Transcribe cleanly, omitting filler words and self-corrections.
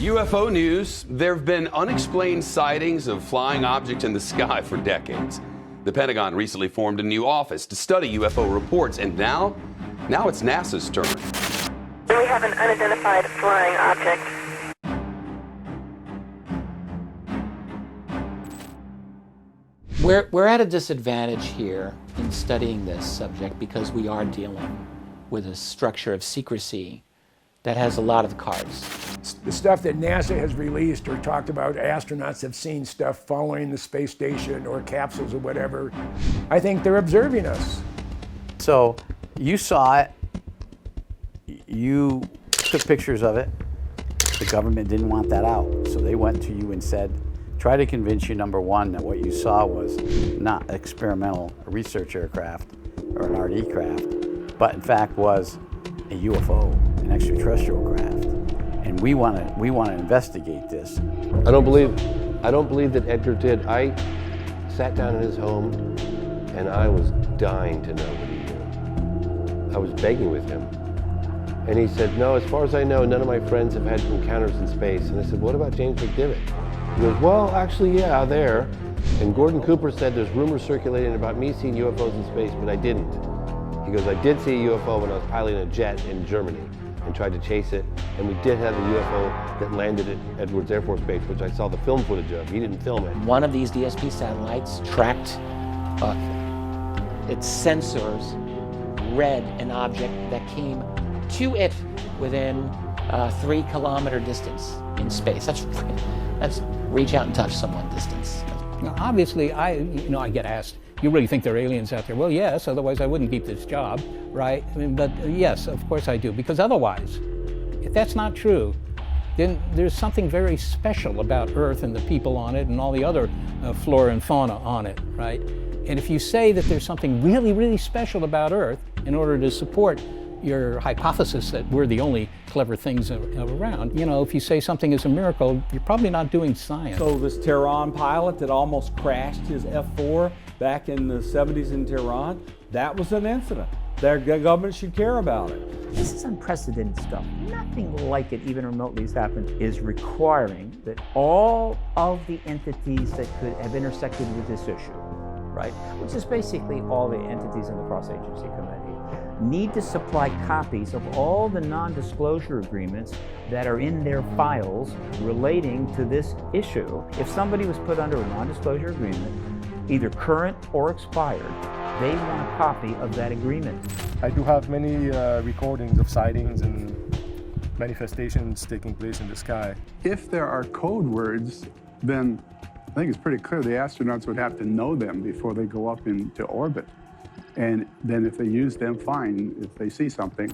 UFO news. There have been unexplained sightings of flying objects in the sky for decades. The Pentagon recently formed a new office to study UFO reports, and now it's NASA's turn. We have an unidentified flying object. We're at a disadvantage here in studying this subject because we are dealing with a structure of secrecy that has a lot of cards. The stuff that NASA has released or talked about, astronauts have seen stuff following the space station or capsules or whatever. I think they're observing us. So you saw it, you took pictures of it, the government didn't want that out, so they went to you and said, try to convince you, number one, that what you saw was not experimental research aircraft or an RD craft, but in fact was a UFO, an extraterrestrial craft. And we want to investigate this. I don't believe that Edgar did. I sat down in his home and I was dying to know what he knew. I was begging with him. And he said, no, as far as I know, none of my friends have had encounters in space. And I said, what about James McDivitt? He goes, well, actually, yeah, there. And Gordon Cooper said there's rumors circulating about me seeing UFOs in space, but I didn't. He goes, I did see a UFO when I was piloting a jet in Germany and tried to chase it. And we did have a UFO that landed at Edwards Air Force Base, which I saw the film footage of. He didn't film it. One of these DSP satellites tracked, its sensors read an object that came to it within a 3-kilometer distance in space. That's reach out and touch someone distance. Now, obviously, I get asked, you really think there are aliens out there? Well, yes, otherwise I wouldn't keep this job, right? I mean, but yes, of course I do, because otherwise, if that's not true, then there's something very special about Earth and the people on it and all the other flora and fauna on it, right? And if you say that there's something really, really special about Earth in order to support your hypothesis that we're the only clever things around, if you say something is a miracle, you're probably not doing science. So this Tehran pilot that almost crashed his F-4 back in the 70s in Tehran, that was an incident. Their government should care about it. This is unprecedented stuff. Nothing like it even remotely has happened is requiring that all of the entities that could have intersected with this issue, right, which is basically all the entities in the cross-agency committee, need to supply copies of all the non-disclosure agreements that are in their files relating to this issue. If somebody was put under a non-disclosure agreement, either current or expired, they want a copy of that agreement. I do have many recordings of sightings and manifestations taking place in the sky. If there are code words, then I think it's pretty clear the astronauts would have to know them before they go up into orbit. And then if they use them, fine, if they see something.